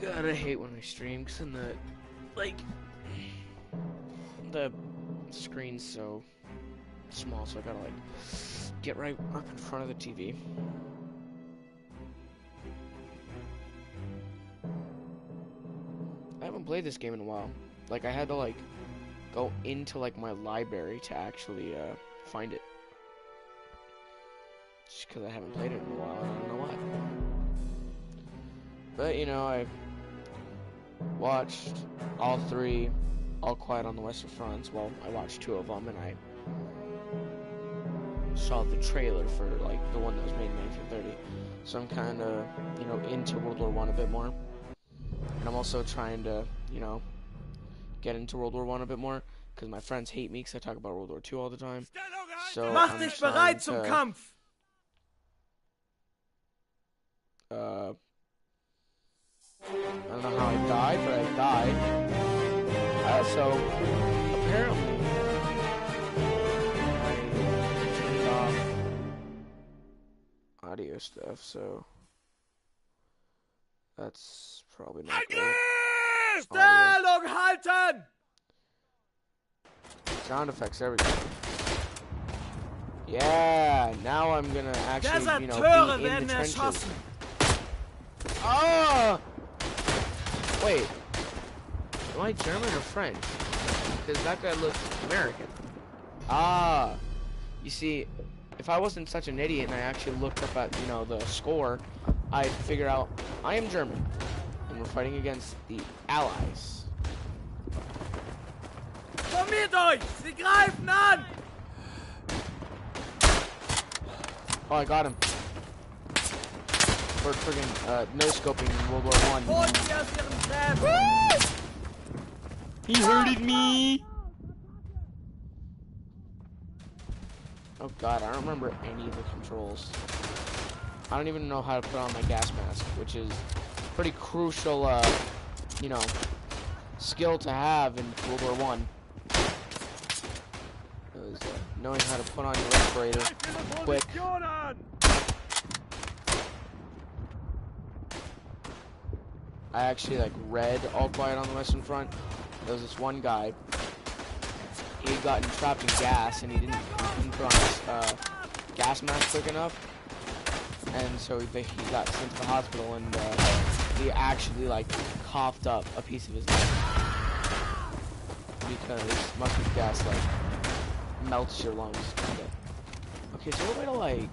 God, I hate when I stream, cause then the screen's so small, so I gotta like get right up in front of the TV. I haven't played this game in a while. Like, I had to like go into like my library to actually find it. Just because I haven't played it in a while, I don't know why. But, you know, I watched all three, All Quiet on the Western Front. Well, I watched two of them, and I saw the trailer for, like, the one that was made in 1930. So I'm kind of, you know, into World War I a bit more. And I'm also trying to, you know, get into World War I a bit more, because my friends hate me because I talk about World War II all the time. So Mach dich bereit zum Kampf! I don't know how I died, but I died. So apparently, I turned off audio stuff, so that's probably not good. Stellung halten! Sound effects, everything. Yeah, now I'm gonna actually, you know, be in the trenches. Oh! Wait, am I German or French? Because that guy looks American. Ah, you see, if I wasn't such an idiot and I actually looked up at, you know, the score, I'd figure out I am German, and we're fighting against the Allies. Formiert euch! Sie greifen an! Oh, I got him. For friggin' no-scoping in World War I. He hurted me! Oh god, I don't remember any of the controls. I don't even know how to put on my gas mask, which is pretty crucial, you know, skill to have in World War I. Is, knowing how to put on your respirator quick. I actually like read All Quiet on the Western Front. There was this one guy. He had gotten trapped in gas, and he didn't put on his gas mask quick enough, and so he got sent to the hospital, and he actually like coughed up a piece of his neck because mustard gas like melts your lungs. Okay, is there a way to like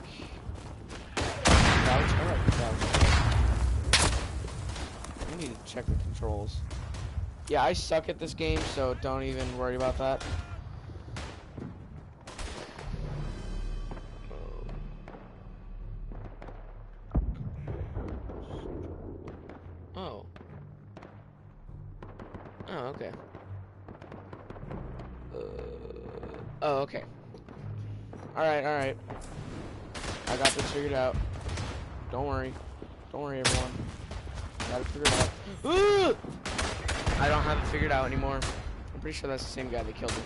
crouch? I like crouch. I need to check the controls. Yeah, I suck at this game, so don't even worry about that. Oh. Oh, okay. Oh, okay. Alright. I got this figured out. Don't worry. Don't worry, everyone. Got it figured out. I don't have it figured out anymore. I'm pretty sure that's the same guy that killed me.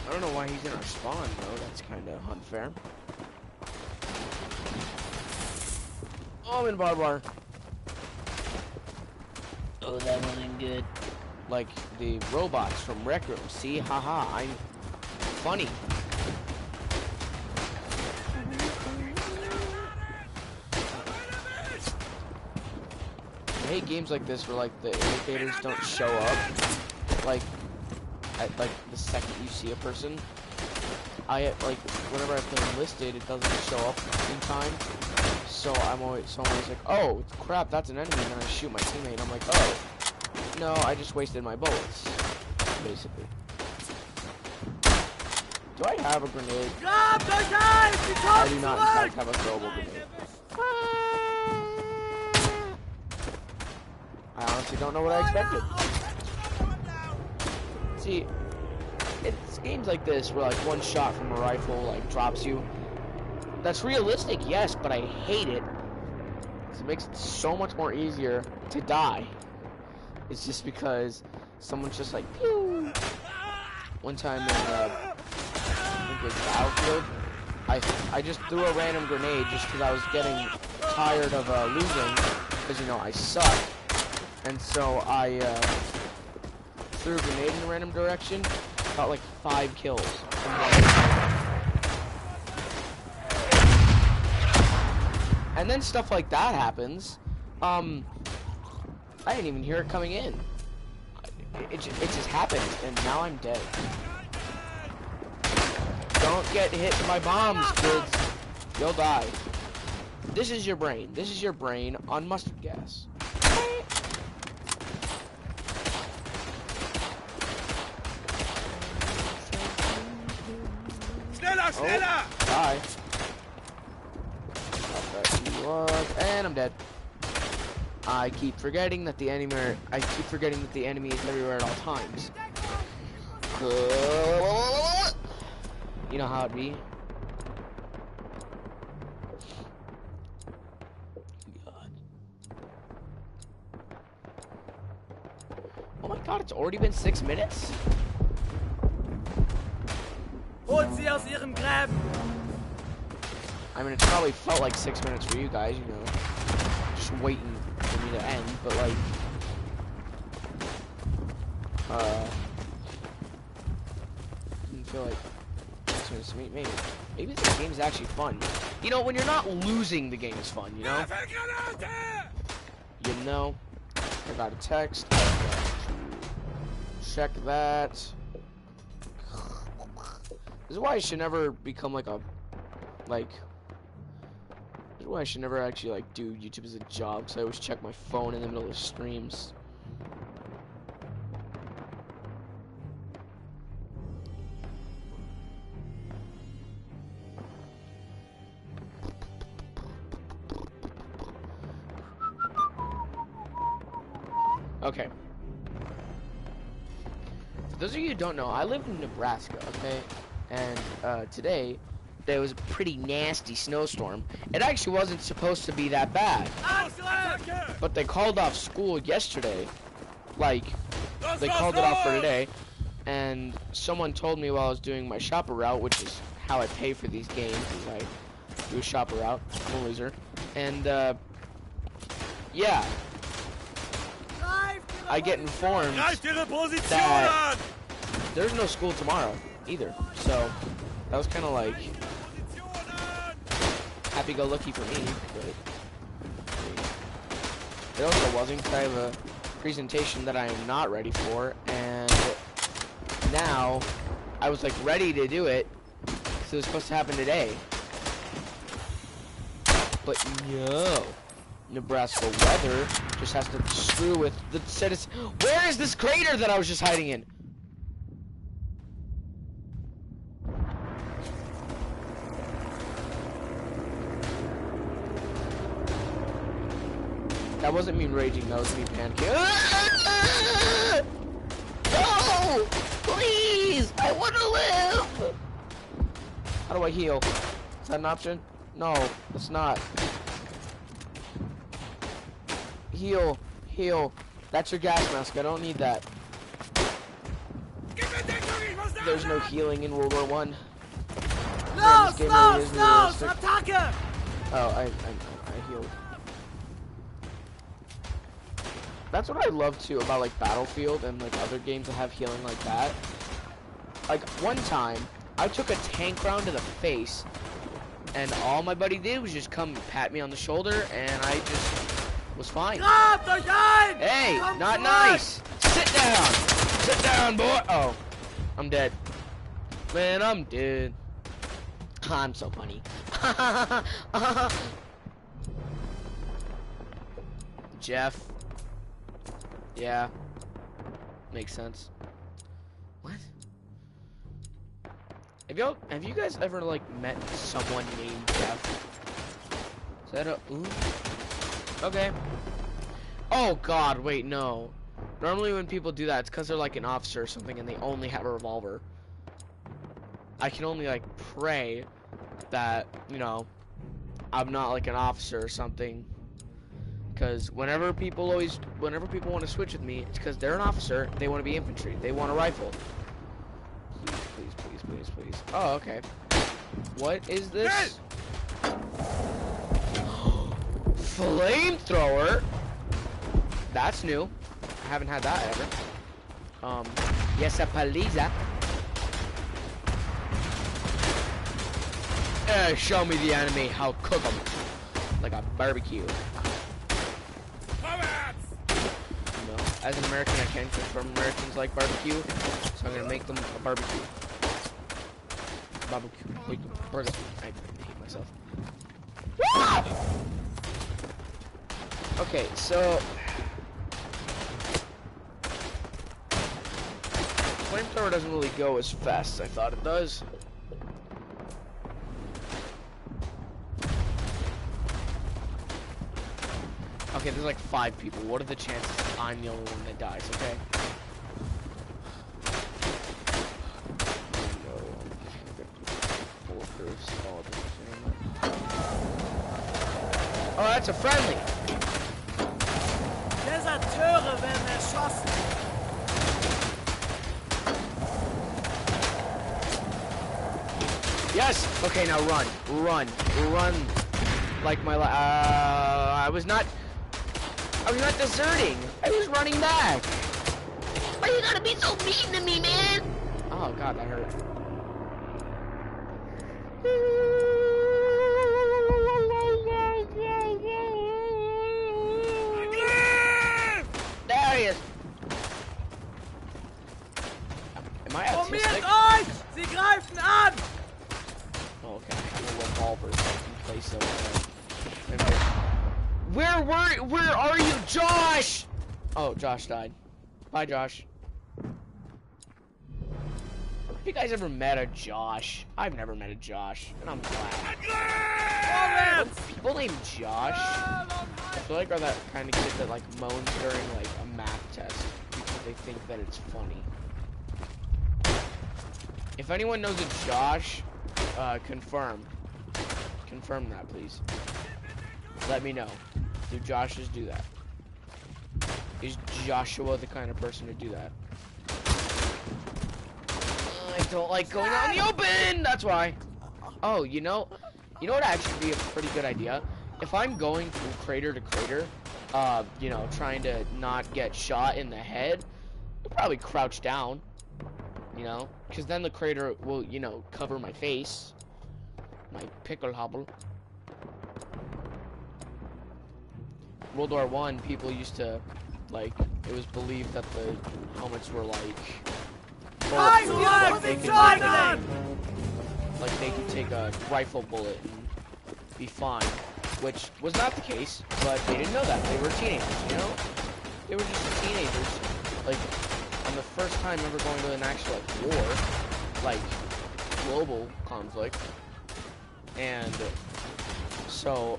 I don't know why he's in our spawn, though. That's kind of unfair. Oh, I'm in barbed wire. Oh, that wasn't good. Like the robots from Rec Room. See? Haha, I'm funny. I hate games like this where like the indicators don't show up. Like at like the second you see a person. Like whenever I play enlisted, it doesn't show up in time. So I'm always like, oh crap, that's an enemy, and then I shoot my teammate, and I'm like, oh no, I just wasted my bullets, basically. Do I have a grenade? I do not, in fact, have a throwable grenade. I honestly don't know what I expected. See, it's games like this where like one shot from a rifle like drops you. That's realistic, yes, but I hate it. 'Cause it makes it so much more easier to die. It's just because someone's just like, pew. One time in was Battlefield, I just threw a random grenade just because I was getting tired of losing, because you know I suck, and so I threw a grenade in a random direction, got like 5 kills. And then stuff like that happens. I didn't even hear it coming in. It just happened, and now I'm dead. Don't get hit by bombs, kids. You'll die. This is your brain. This is your brain on mustard gas. Schneller, schneller! Die. And I'm dead. I keep forgetting that the enemy is everywhere at all times. You know how it be. God. Oh my god, it's already been 6 minutes? Holt sie aus ihren Gräben! I mean, it's probably felt like 6 minutes for you guys, you know, just waiting for me to end, but like, I didn't feel like 6 minutes to me. Maybe this game is actually fun. You know, when you're not losing, the game is fun, you know? You know, I got a text, I got to check that. This is why I should never become like a, this is why I should never actually like do YouTube as a job, because I always check my phone in the middle of streams. Okay. For those of you who don't know, I live in Nebraska, okay? And today, there was a pretty nasty snowstorm. It actually wasn't supposed to be that bad. But they called off school yesterday. Like, they called it off for today. And someone told me while I was doing my shopper route, which is how I pay for these games, is I do a shopper route. I'm a loser. And, yeah. I get informed that there's no school tomorrow either. So, that was kind of like happy-go-lucky for me, but it also wasn't, because I have a presentation that I am not ready for, and now I was like ready to do it, so it was supposed to happen today. But no, Nebraska weather just has to screw with the citizens. Where is this crater that I was just hiding in? That wasn't me raging, that was me panicking. No! Please! I want to live! How do I heal? Is that an option? No, it's not. Heal. Heal. That's your gas mask. I don't need that. There's no healing in World War I. Los, los, los! Attacke! Oh, I healed. That's what I love too about like Battlefield and like other games that have healing like that. Like one time, I took a tank round to the face, and all my buddy did was just come pat me on the shoulder, and I just was fine. Hey, not nice. Sit down. Sit down, boy. Oh, I'm dead. Man, I'm dead. I'm so funny. Jeff. Yeah. Makes sense. What? Have you guys ever like met someone named Jeff? Is that a ooh? Okay. Oh god, wait, no. Normally when people do that, it's because they're like an officer or something and they only have a revolver. I can only like pray that, you know, I'm not like an officer or something. Because whenever people want to switch with me, it's because they're an officer, they want to be infantry, they want a rifle. Please, please, please, please, please. Oh, okay. What is this? Flamethrower? That's new. I haven't had that ever. Yes, a paliza. Show me the enemy. How cook them like a barbecue. No, as an American, I can confirm Americans like barbecue, so I'm gonna make them a barbecue. Barbecue. Burger. I hate myself. Okay, so flamethrower doesn't really go as fast as I thought it does. Okay, there's like 5 people. What are the chances I'm the only one that dies, okay? Oh, that's a friendly! Deserteure werden erschossen. Yes! Okay, now run. Run. Run. Like my I was not deserting. I was running back. Why you gotta be so mean to me, man? Oh god, that hurt. There he is. Am I autistic? Formiert euch! Sie greifen an! Oh, okay. I have a revolver so I can place them. Where are you, Josh? Oh, Josh died. Bye, Josh. Have you guys ever met a Josh? I've never met a Josh, and I'm glad. People named Josh, I feel like are that kind of kid that like moans during like a math test because they think that it's funny. If anyone knows a Josh, confirm that, please. Let me know. Do Joshes do that? Is Joshua the kind of person to do that? I don't like going out in the open! That's why. Oh, you know what would actually be a pretty good idea? If I'm going from crater to crater, you know, trying to not get shot in the head, I'll probably crouch down, you know? Because then the crater will, you know, cover my face. My pickle hobble. World War I, people used to, like, it was believed that the helmets were like bulletproof, like they could take a rifle bullet and be fine, which was not the case, but they didn't know that. They were teenagers, you know? They were just teenagers. Like, on the first time ever going to an actual like war, like global conflict, and so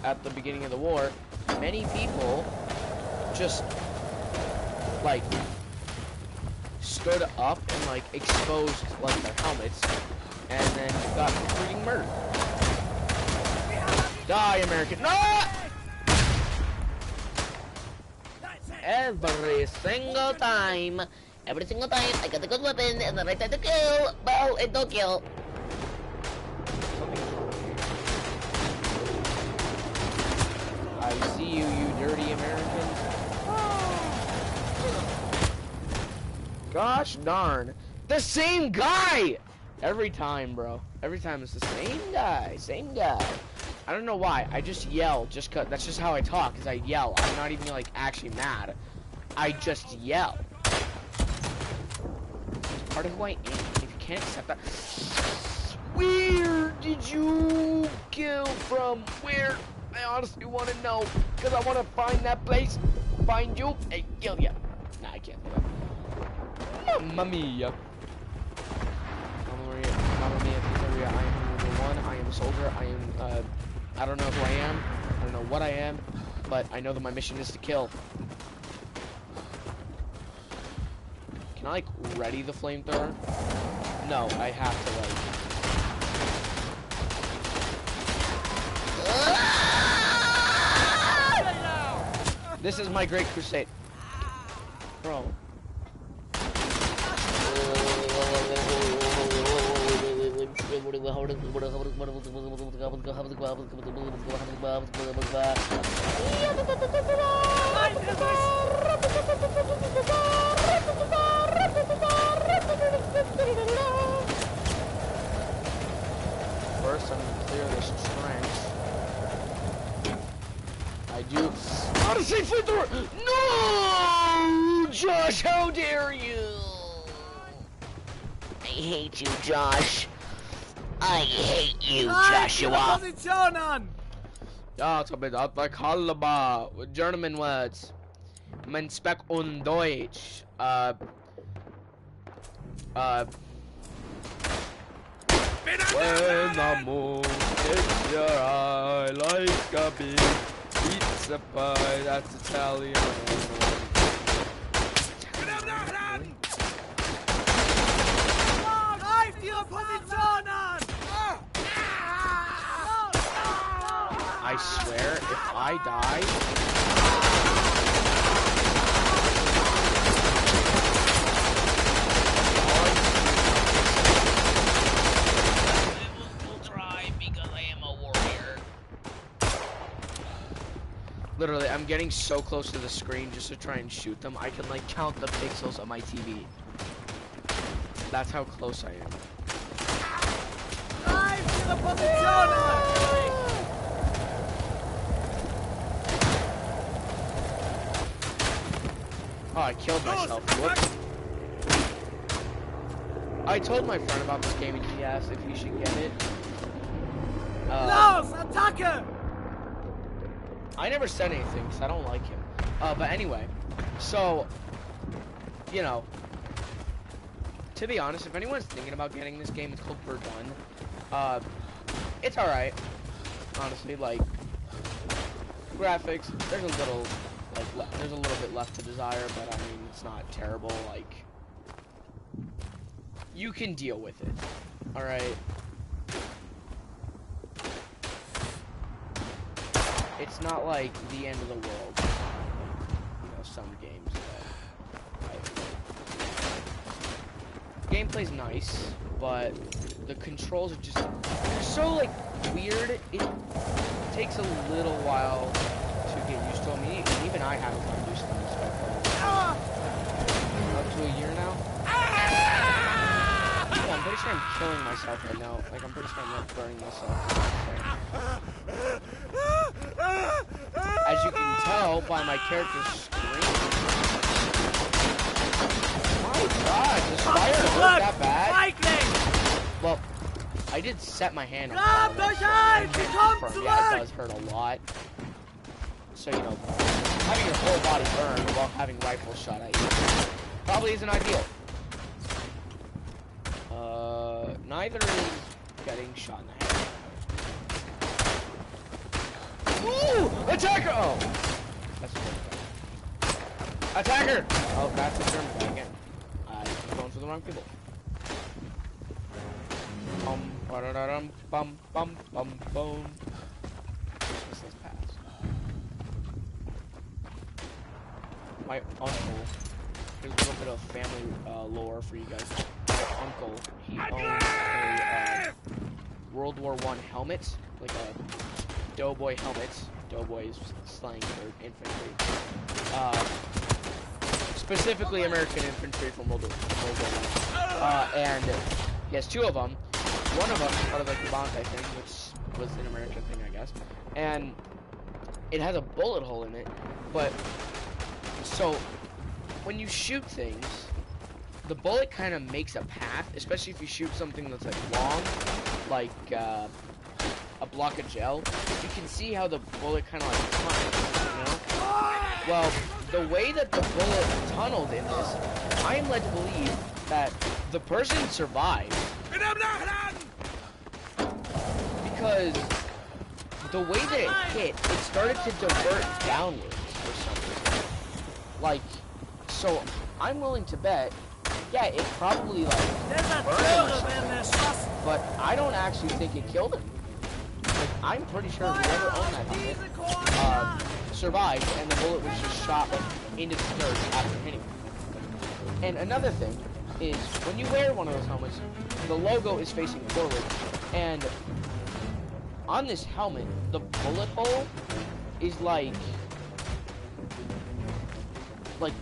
at the beginning of the war, many people just like stood up and like exposed like their helmets and then got freaking murdered. Die, American! No! Every single time I got the good weapon and the right time to kill. Bow and don't kill. I see you, you dirty Americans. Gosh darn. The same guy! Every time, bro. Every time it's the same guy. Same guy. I don't know why. I just yell just cause that's just how I talk, is I yell. I'm not even like actually mad. I just yell. It's part of who I am. If you can't accept that. Where did you kill from? Where? I honestly want to know, because I want to find that place, find you, and kill you. Nah, I can't do that. Mamma mia. Mamma mia, pizzeria. I am Ww1. I am a soldier. I am, I don't know who I am. I don't know what I am, but I know that my mission is to kill. Can I, like, ready the flamethrower? No, I have to, like... This is my great crusade. Bro. First, I'm gonna clear this trench. I do. How to say flamethrower? No, Josh! How dare you? I hate you, Josh. I hate you, Greif Ihre Joshua. Position an! Ja, ich bin auf der Kalba. German words. Man speak on Deutsch. When the moon hits your eye like a big pizza pie, that's Italian. Greift Ihre Position an! I swear, if I die, literally, I'm getting so close to the screen just to try and shoot them. I can like count the pixels on my TV. That's how close I am. Greift Ihre Position an! Oh, I killed myself. Whoops. I told my friend about this game and he asked if he should get it. Los, Attacke! I never said anything because I don't like him. But anyway, so, you know, to be honest, if anyone's thinking about getting this game, it's called Verdun. It's alright. Honestly, like, graphics, there's a little, like, there's a little bit left to desire, but I mean, it's not terrible, like, you can deal with it, alright? It's not like the end of the world, you know, some games that gameplay's nice, but the controls are just, they're so, like, weird, it takes a little while to get used to them, and even I haven't gotten used to them, so up to a year now? Yeah, I'm pretty sure I'm killing myself right now, like, I'm pretty sure I'm, like, burning myself. As you can tell by my character's screen. My god, does fire hurt that bad? Feigling! Well, I did set my hand on Grabt fire, euch so ein! I'm Sie getting kommt confirmed. zurück! Yeah, it does hurt a lot. So, you know, having your whole body burned while having rifle shot at you probably isn't ideal. Neither is getting shot in the head. Ooh! Attacker! Oh! That's a good guy. Attacker! Oh, that's a German guy again. I'm going for the wrong people. Ba-da-da-dum, bum, bum, bum, boom. Let's pass. My uncle, here's a little bit of family lore for you guys. My uncle, he owns a World War I helmet, like a doughboy helmet. Doughboy is slang for infantry. Specifically American infantry from World War I. And he has two of them. One of them is part of like the Bondi thing, which was an American thing, I guess. And it has a bullet hole in it. But so when you shoot things, the bullet kind of makes a path, especially if you shoot something that's like long, like a block of gel. You can see how the bullet kind of like tunnels, you know? Well, the way that the bullet tunneled in this, I am led to believe that the person survived. Because the way that it hit, it started to divert downwards or something. Like, so I'm willing to bet, yeah, it probably like burned him or something, but I don't actually think it killed him. Like, I'm pretty sure whoever owned that helmet survived, and the bullet was just shot like into the skirt after hitting him. And another thing is, when you wear one of those helmets, the logo is facing forward, And on this helmet, the bullet hole is like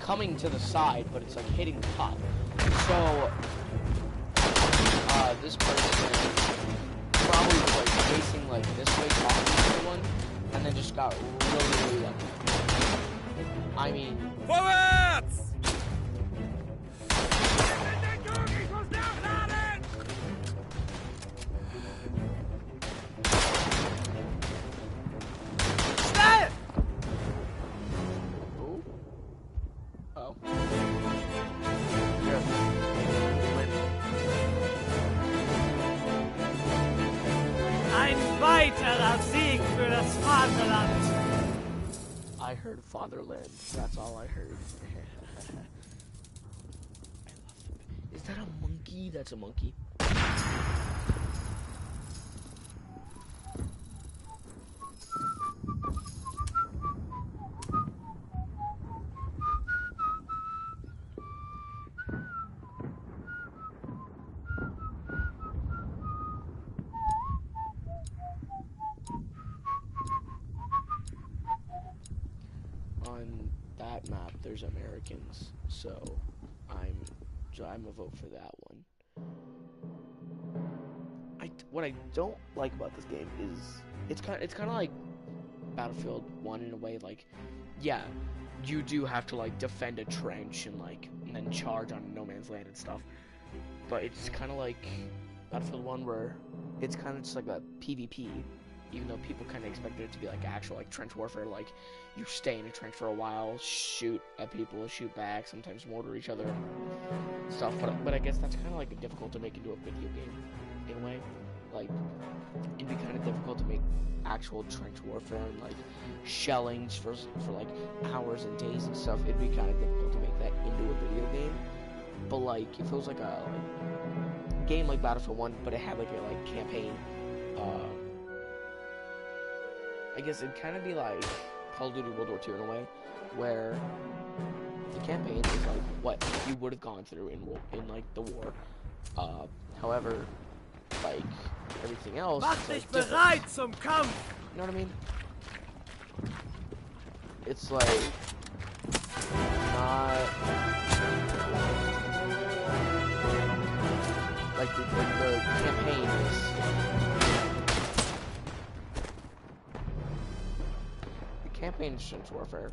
coming to the side, but it's like hitting the top. So this person probably was like facing like this way, talking to someone, and then just got really lucky. I mean, Vorwärts! Schnell! oh. Ein weiterer Sieg für das Vaterland. I heard fatherland. That's all I heard. Is that a monkey? That's a monkey. On that map, there's Americans, so I'm a vote for that one. What I don't like about this game is it's kind of like Battlefield 1 in a way. Like, yeah, you do have to like defend a trench and then charge on no man's land and stuff, but it's kind of like Battlefield 1 where it's kind of just like a PvP. Even though people kind of expected it to be like actual like trench warfare, like you stay in a trench for a while, shoot at people, shoot back, sometimes mortar each other, stuff. But I guess that's kind of like difficult to make into a video game in a way. Like it'd be kind of difficult to make actual trench warfare and like shellings for like hours and days and stuff. It'd be kind of difficult to make that into a video game. But like if it was like a game like Battlefield 1, but it had like a campaign. I guess it'd kind of be like Call of Duty World War II in a way, where the campaign is like what you would have gone through in like the war. However, like everything else, Mach is, dich like, different. bereit zum Kampf! You know what I mean? It's like not like the campaign is. Campaign is trench warfare,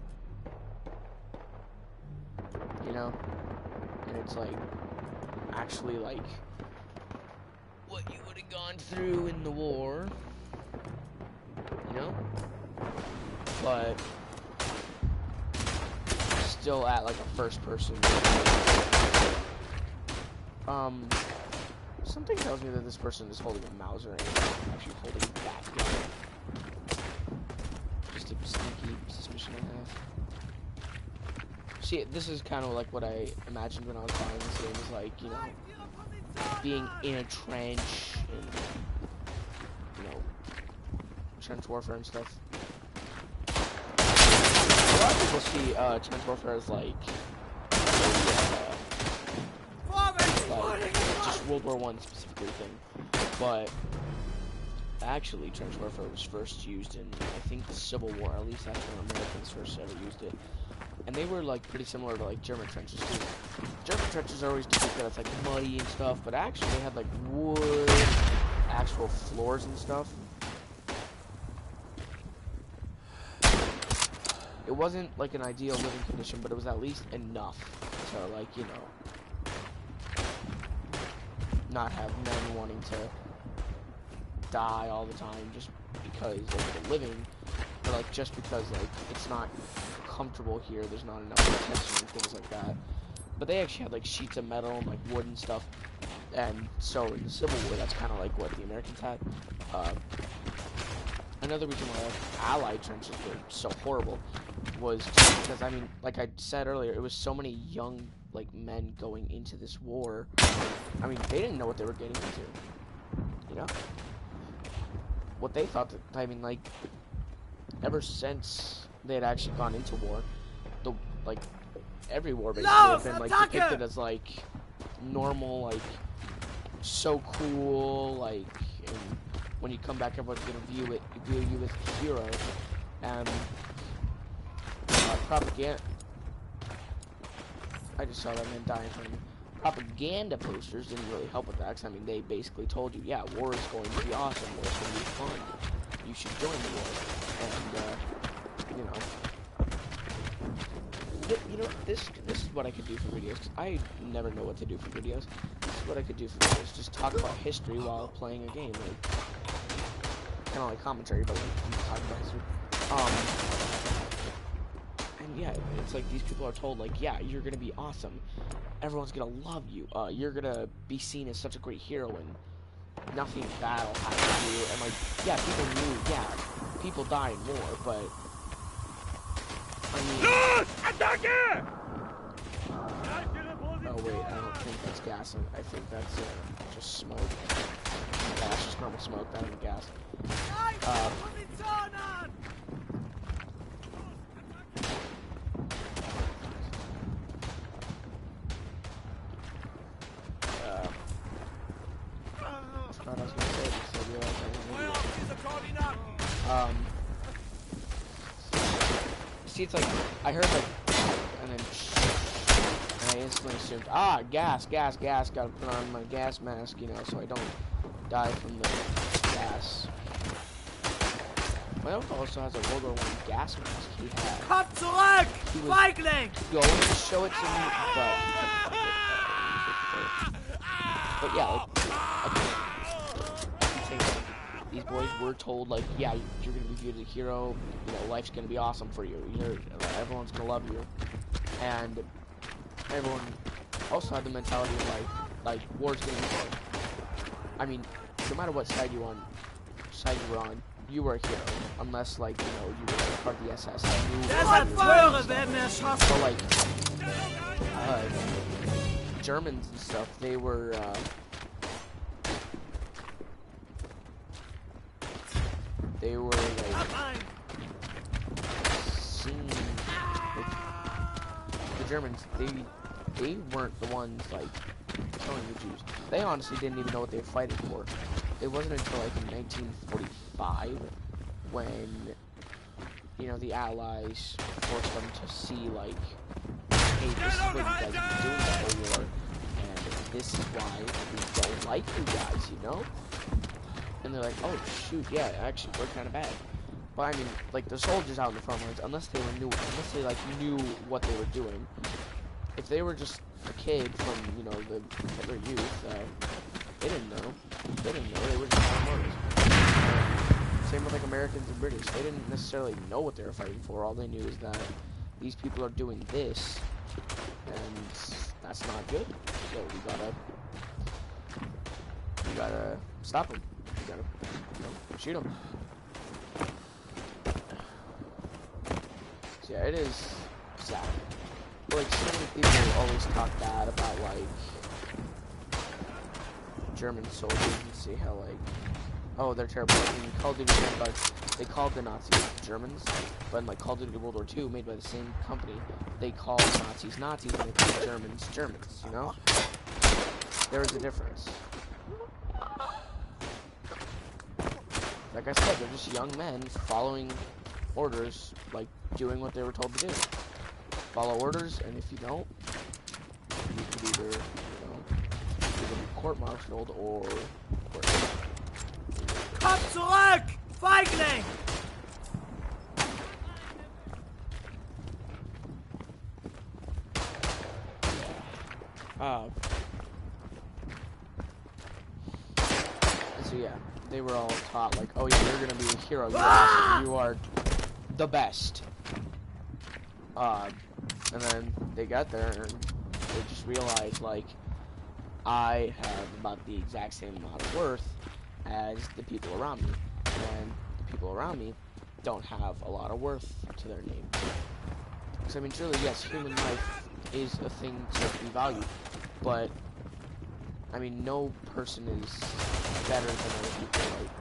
you know, and it's like actually like what you would have gone through in the war, you know, but still at like a first person. Something tells me that this person is holding a Mauser and actually holding that gun. Just a sneaky suspicion I have. See, this is kind of like what I imagined when I was buying this game, is like, you know, being in a trench and, you know, trench warfare and stuff. A lot of people see trench warfare as like just World War I specifically thing, but actually trench warfare was first used in, I think, the Civil War. At least that's when Americans first ever used it, and they were like pretty similar to like German trenches too. German trenches are always depicted as like muddy and stuff, but actually they had like wood, actual floors and stuff. It wasn't like an ideal living condition, but it was at least enough to, like, you know, not have men wanting to die all the time just because of the living, or like just because like it's not comfortable here, there's not enough protection and things like that. But they actually had like sheets of metal and like wood and stuff, and so in the Civil War that's kind of like what the Americans had. Another reason why Allied trenches were so horrible was just because, I mean, like I said earlier, it was so many young like men going into this war. I mean, they didn't know what they were getting into, you know, what they thought that, I mean, like, ever since they had actually gone into war, like every war basically had been like depicted as like normal, like so cool, like and when you come back, everyone's gonna view you as a hero. And propaganda. I just saw that man die in front of me. Propaganda posters didn't really help with that, 'cause I mean, they basically told you, yeah, war is going to be awesome, war is going to be fun, you should join the war, and, you know, this is what I could do for videos, 'cause I never know what to do for videos. This is what I could do for videos, just talk about history while playing a game, like, kind of like commentary, but like, I'm talking about history. And yeah, it's like these people are told, like, yeah, you're gonna be awesome. Everyone's gonna love you. You're gonna be seen as such a great hero, and nothing bad will happen to you. And like, yeah, people knew, yeah, people die in war, but I mean, oh wait, I don't think that's gas. I think that's just smoke. Yeah, that's just normal smoke, not even gas. What I was gonna say, because I realized I didn't see, it's like, I heard, like, and then, and I instantly assumed, gas, gotta put on my gas mask, you know, so I don't die from the gas. My uncle also has a Ww1 gas mask. He had. Komm zurück! He was Feigling! going to show it to me, but yeah, like, these boys were told, like, yeah, you're gonna be viewed as a hero, you know, life's gonna be awesome for you, everyone's gonna love you, and everyone also had the mentality of, like war's gonna be fun. I mean, no matter what side you were on, you were a hero, unless, like, you know, you were like part of the SS. So, like, Germans and stuff, they were, like, seen, like, the Germans, they weren't the ones, like, killing the Jews. They honestly didn't even know what they were fighting for. It wasn't until, like, in 1945 when, you know, the Allies forced them to see, like, hey, this is what you guys have been doing the whole war, and this is why we don't like you guys, you know? And they're like, oh shoot, yeah, actually, we're kind of bad. But I mean, like, the soldiers out in the front lines, unless they knew what they were doing. If they were just a kid from, you know, the Hitler youth, they didn't know. They were just outmoded. Same with, like, Americans and British. They didn't necessarily know what they were fighting for. All they knew is that these people are doing this, and that's not good. So we gotta stop them. You gotta, you know, shoot them. So yeah, it is sad. But like, so many people always talk bad about, like, German soldiers and see how, like, oh, they're terrible. I mean, Call of Duty, they called the Nazis Germans, but in, like, Call of Duty World War II, made by the same company, they called Nazis Nazis and they called Germans Germans, you know? There is a difference. Like I said, they're just young men following orders, like, doing what they were told to do. Follow orders, and if you don't, you could either, you know, be court-martialed or... Komm zurück! Feigling! So yeah, they were all taught, like, oh yeah, you're gonna be a hero, you're awesome, you are the best. And then they got there and they just realized, like, I have about the exact same amount of worth as the people around me, and the people around me don't have a lot of worth to their name. Because, I mean, surely, yes, human life is a thing to be valued, but, I mean, no person is better than other people, like,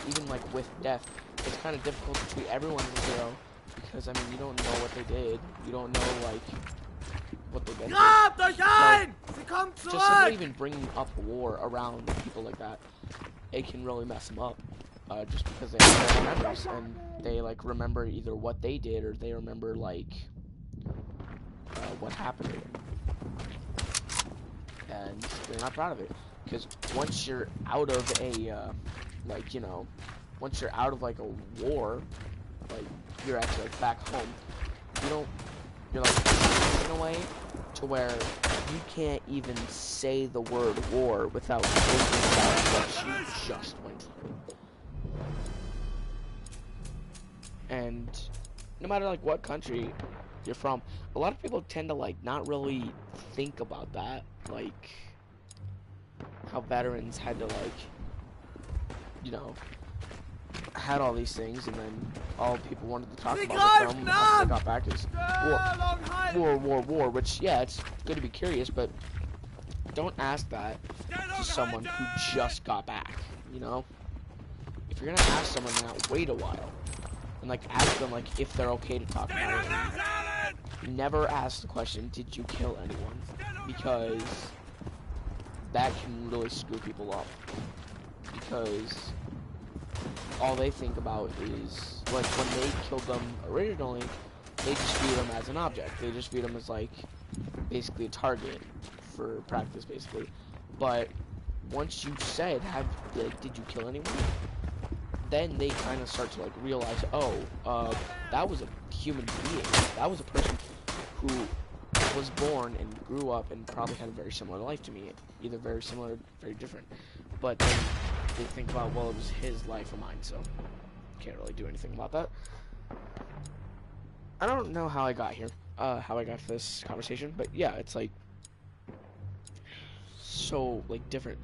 even, like, with death, it's kind of difficult to treat everyone as a hero, because, I mean, you don't know what they did, you don't know, like, what they've been through. Grabt euch So, ein! Sie kommen just simply zurück! even bringing up war around people like that, it can really mess them up. Just because they have their memories and they like remember either what they did or they remember like what happened to them, and they're not proud of it. Because once you're out of a like, you know, once you're out of like a war, like you're actually like back home, you're like in a way to where you can't even say the word war without thinking about what you just went through. And no matter like what country you're from, a lot of people tend to like not really think about that, like how veterans had to like, you know, had all these things, and then all people wanted to talk about with them after they got back is war, which, yeah, it's good to be curious, but don't ask that to someone who just got back, you know? If you're gonna ask someone that, wait a while, and like ask them like if they're okay to talk about it. Never ask the question, did you kill anyone? Because that can really screw people up. Because all they think about is, like, when they killed them originally, they just view them as an object. They just view them as, like, basically a target for practice, basically. But once you said, did you kill anyone? Then they kind of start to, like, realize, oh, that was a human being. That was a person who was born and grew up and probably had a very similar life to me. Either very similar or very different. But then they think about, well, it was his life or mine, so can't really do anything about that. I don't know how I got here, how I got this conversation, but yeah, it's like so like different,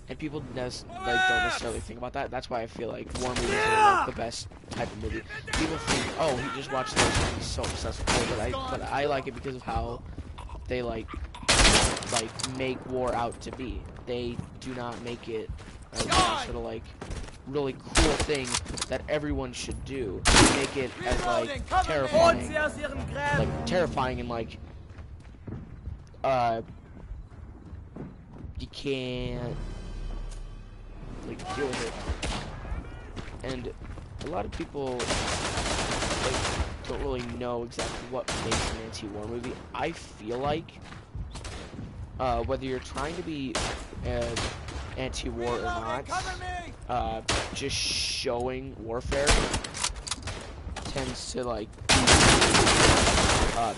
and people just like don't necessarily think about that. That's why I feel like war movies are like the best type of movie. People think, oh, he just watched those and he's so obsessed with war, but I like it because of how they like make war out to be. They do not make it as a sort of like really cool thing that everyone should do. They make it as like terrifying, and like you can't like deal with it. And a lot of people like don't really know exactly what makes an anti-war movie. I feel like whether you're trying to be anti-war or not, just showing warfare tends to like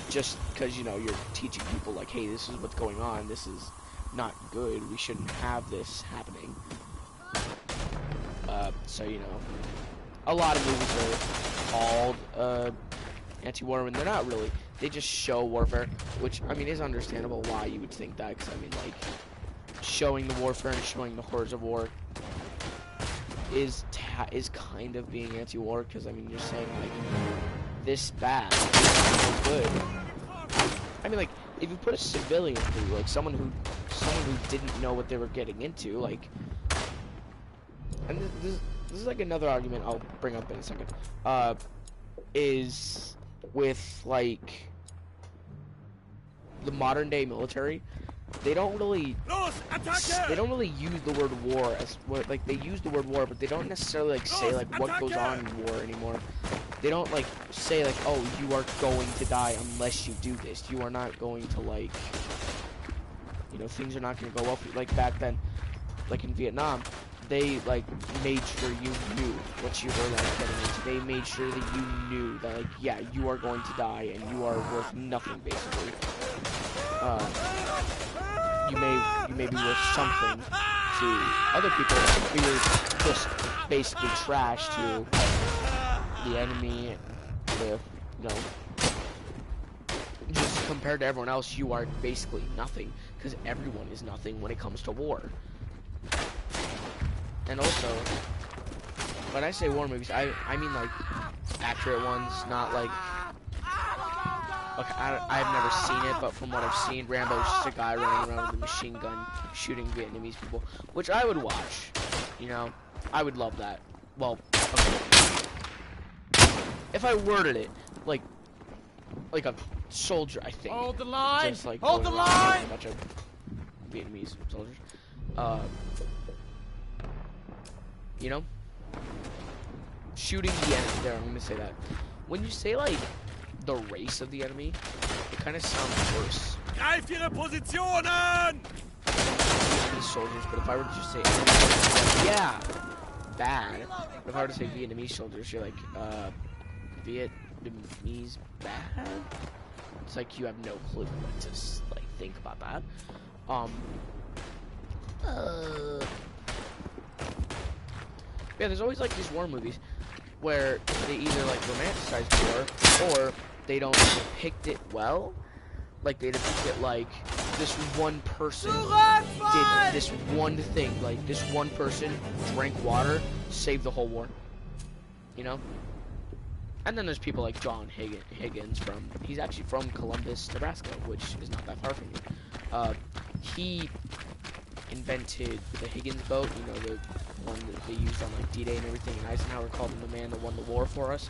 just because, you know, you're teaching people like, hey, this is what's going on, this is not good, we shouldn't have this happening. So, you know, a lot of movies are called anti-war when they're not really. They just show warfare, which, I mean, is understandable why you would think that, because, I mean, like, showing the warfare and showing the horrors of war is kind of being anti-war, because, I mean, you're saying, like, this bad, this is good. I mean, like, if you put a civilian through, like, someone who didn't know what they were getting into, like, and this is like another argument I'll bring up in a second, is with, like, the modern day military. They don't really use the word war as, like, they use the word war, but they don't necessarily like say like what goes on in war anymore. They don't like say like, oh, you are going to die unless you do this. You are not going to, like, you know, things are not going to go well for you. Like back then, like in Vietnam, they like made sure you knew what you were like getting into. They made sure that you knew that, like, yeah, you are going to die and you are worth nothing, basically. You may be worth something to other people, but you're just basically trash to the enemy. You know, just compared to everyone else, you are basically nothing, because everyone is nothing when it comes to war. And also, when I say war movies, I mean like accurate ones, not like, okay, I've never seen it, but from what I've seen, Rambo's just a guy running around with a machine gun shooting Vietnamese people, which I would watch, you know, I would love that. Well, okay. If I worded it, like, like a soldier, I think. Hold the line! Just like Hold the going around line! with a bunch of Vietnamese soldiers. You know? Shooting the enemy. There, I'm gonna say that. When you say like the race of the enemy, it kind of sounds worse. Greif ihre Positionen! Vietnamese soldiers, but if I were to just say enemy, yeah, bad. But if I were to say Vietnamese soldiers, you're like, Vietnamese bad? It's like you have no clue what to like think about that. Yeah, there's always like these war movies where they either like romanticize war or they don't depict it well. Like they depict it like this one person did this one thing, like this one person drank water, saved the whole war. You know? And then there's people like John Higgins he's actually from Columbus, Nebraska, which is not that far from here. He invented the Higgins boat, you know, the one that they used on like D-Day and everything, and Eisenhower called him the man that won the war for us.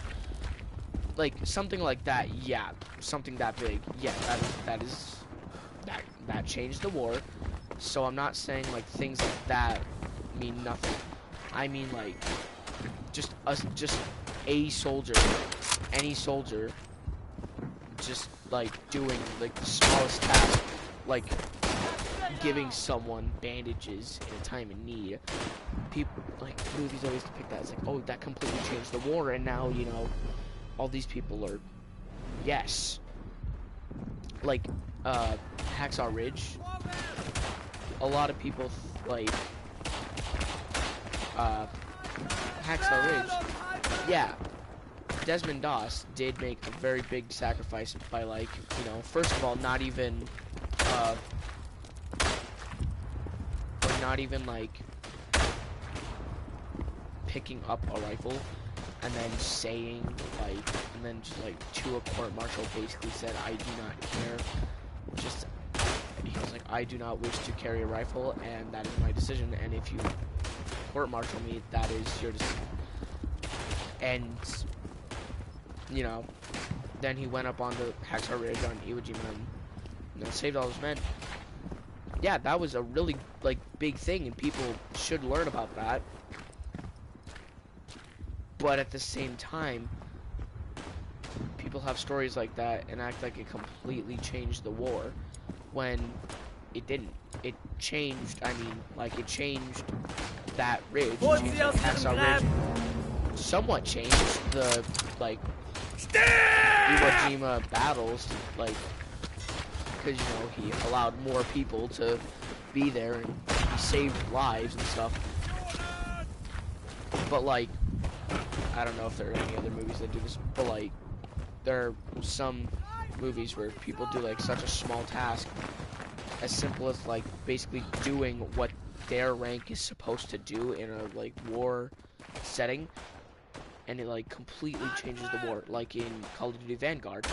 Like something like that, yeah, something that big, yeah, that changed the war. So I'm not saying like things like that mean nothing. I mean like just a soldier, any soldier, just like doing like the smallest task, like giving someone bandages in a time of need. People like movies always depict that as like, oh, that completely changed the war, and now you know all these people are, yes, like Hacksaw Ridge. A lot of people like Hacksaw Ridge. Yeah, Desmond Doss did make a very big sacrifice by, like, you know, first of all, not even like picking up a rifle and then saying like, and then just like to a court-martial basically said, I do not care. Just he was like, I do not wish to carry a rifle, and that is my decision. And if you court-martial me, that is your decision. And you know, then he went up onto Hacksaw Ridge on Iwo Jima and, you know, saved all his men. Yeah, that was a really like big thing, and people should learn about that. But at the same time, people have stories like that and act like it completely changed the war when it didn't. It changed, I mean, like it changed that ridge, Hacksaw Ridge, somewhat changed the, like, Iwo Jima battles, like, because, you know, he allowed more people to be there and he saved lives and stuff. But, like, I don't know if there are any other movies that do this, but, like, there are some movies where people do, like, such a small task, as simple as, like, basically doing what their rank is supposed to do in a, like, war setting, and it, like, completely changes the war. Like in Call of Duty Vanguard,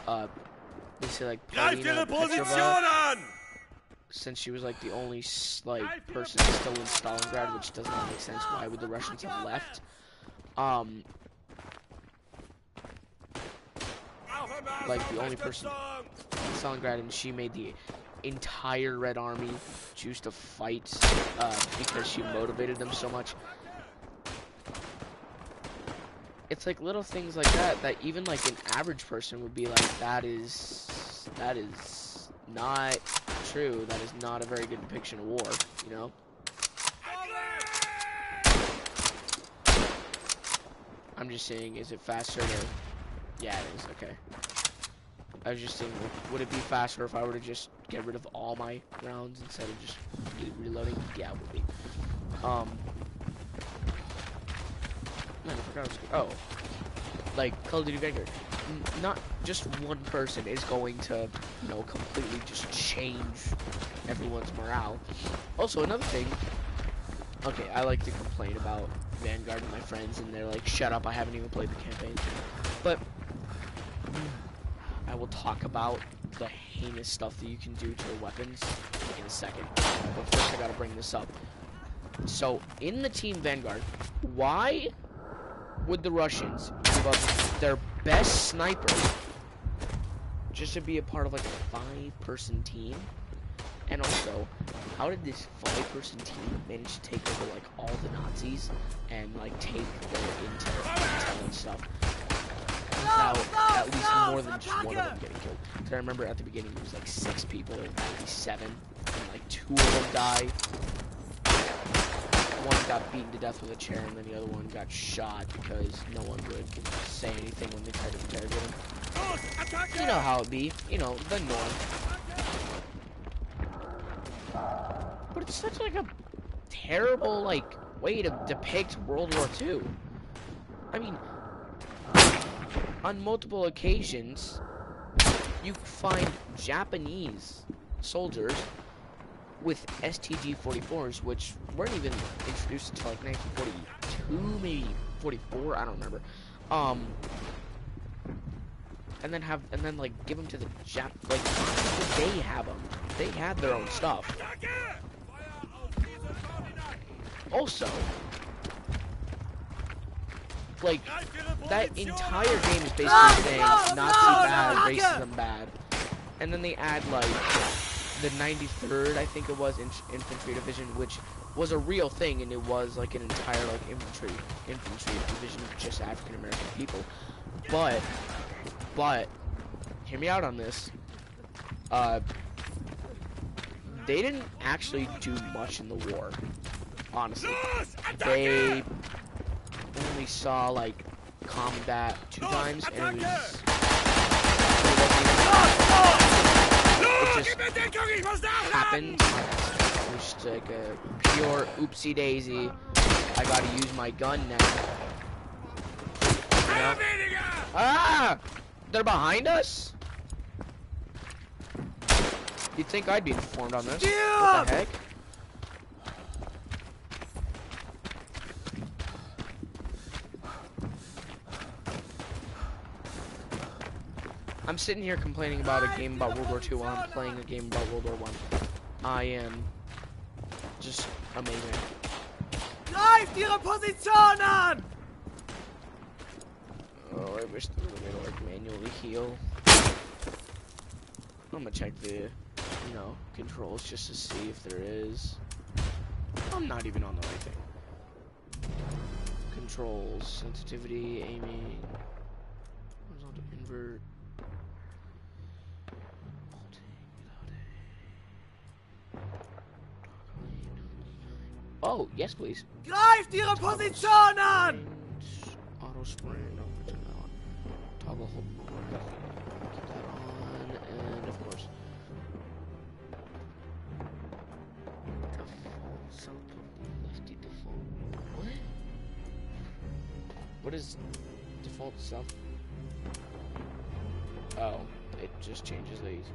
they say, like, Paulina Petrova, since she was, like, the only, like, person still in Stalingrad, which does not make sense. Why would the Russians have left? Like, the only person in Stalingrad, and she made the entire Red Army choose to fight, because she motivated them so much. It's like little things like that, that even like an average person would be like, that is not true, that is not a very good depiction of war, you know? I'm just saying, is it faster to... Yeah, it is, okay. I was just saying, would it be faster if I were to just get rid of all my rounds instead of just reloading? Yeah, it would be. Man, I forgot oh. Like, Call of Duty Vanguard. Not just one person is going to, you know, completely just change everyone's morale. Also, another thing, okay, I like to complain about Vanguard and my friends, and they're like, shut up, I haven't even played the campaign. But I will talk about the heinous stuff that you can do to the weapons in a second. But first I gotta bring this up. So, in the Team Vanguard, why would the Russians give up their best sniper just to be a part of like a 5-person team? And also, how did this 5-person team manage to take over like all the Nazis and like take their intel and stuff without at least more than just one of them getting killed? Because I remember at the beginning it was like 6 people, or maybe 7, and like 2 of them died. One got beaten to death with a chair, and then the other one got shot because no one would say anything when they tried to interrogate him. You know how it be, you know, the norm. But it's such like a terrible like way to depict World War II. I mean, on multiple occasions, you find Japanese soldiers with STG-44s, which weren't even introduced until like 1942, maybe 44, I don't remember. And then like give them to the like they have them. They had their own stuff. Also, like that entire game is basically saying Nazi bad, racism bad, and then they add like the 93rd, I think it was, infantry division, which was a real thing, and it was like an entire like infantry division of just African American people. But hear me out on this. They didn't actually do much in the war, honestly. They only saw like combat 2 times, and it just happened. It was just like a pure oopsie daisy. I gotta use my gun now. You know? Ah! They're behind us? You'd think I'd be informed on this. What the heck? I'm sitting here complaining about a game about World War II while I'm playing a game about World War I. I am just amazing. Greift ihre Position an! Oh, I wish there was a way to like manually heal. I'm gonna check the, you know, controls just to see if there is. I'm not even on the right thing. Controls, sensitivity, aiming, horizontal invert. Oh, yes, please. Greift ihre Position an! Auto sprint. No, turn that on. Toggle hold. Keep that on, and of course. Default south lefty default. What? What is default south? Oh, it just changes these.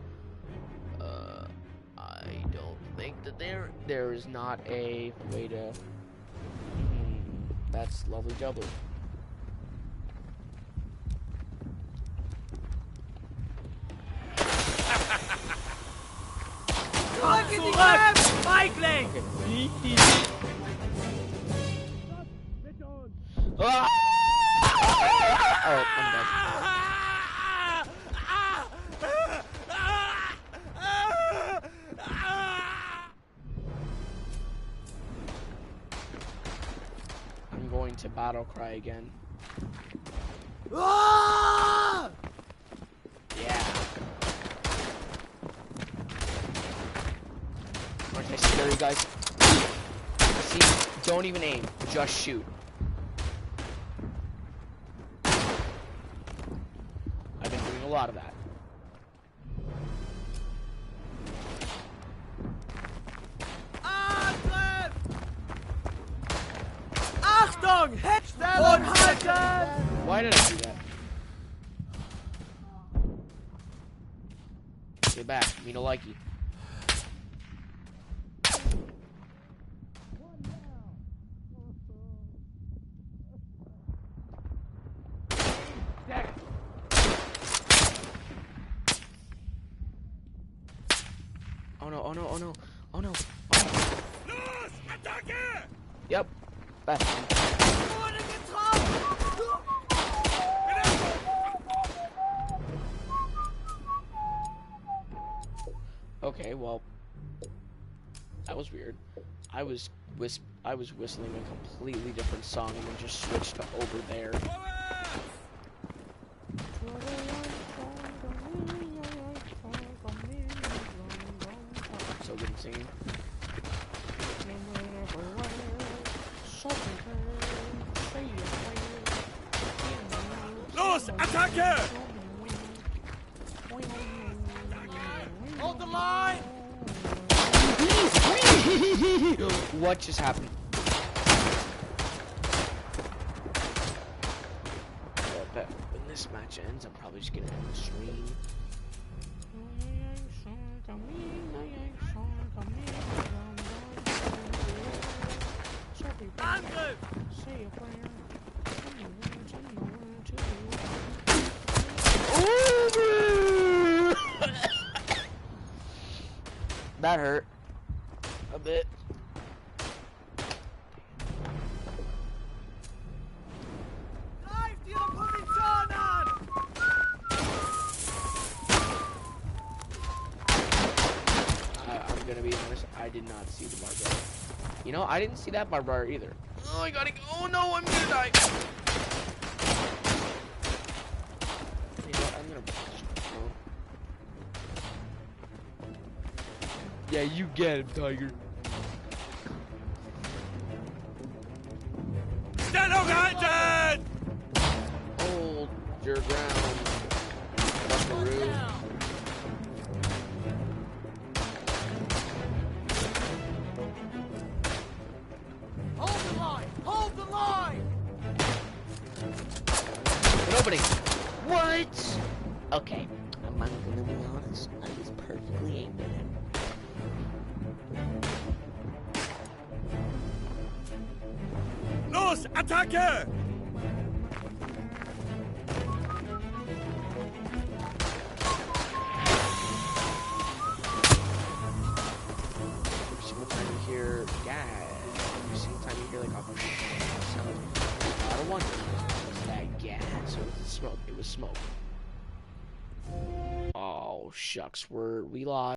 I don't think that there is not a way to. That's lovely jubbly. Zurück! Feigling! Ah! Oh, I'm dead. I'm going to battle cry again. Ah! Yeah. Aren't I scary, guys? See, don't even aim, just shoot. I've been doing a lot of that. Angriff! Achtung! Stellung halten! Why did I do that? Get back, me no likey. Oh no, oh no, oh no, oh no, oh no. Los! Attacke! Yep. Back. Wurde getroffen! Okay, well, that was weird. I was whistling a completely different song and then just switched to over there. So good at singing. Los, Attacke! Hold the line! What just happened? I bet when this match ends, I'm probably just gonna end the stream. Angriff! That hurt a bit. Greif ihre Position an! I'm gonna be honest, I did not see the barbara. You know, I didn't see that barbara either. Oh, I gotta go. Oh no, I'm gonna die. You know what, I'm gonna... Yeah, you get him, Tiger. Stellung halten! Hold your ground, buckaroo. Hold the line! Hold the line! An opening. What? Okay, I'm gonna be honest. I was perfectly aimed at him. Los, Attacke! Every single time you hear gas, every single time you hear like a sound, I don't want that gas. So it's smoke. It was smoke. Oh shucks, we lost.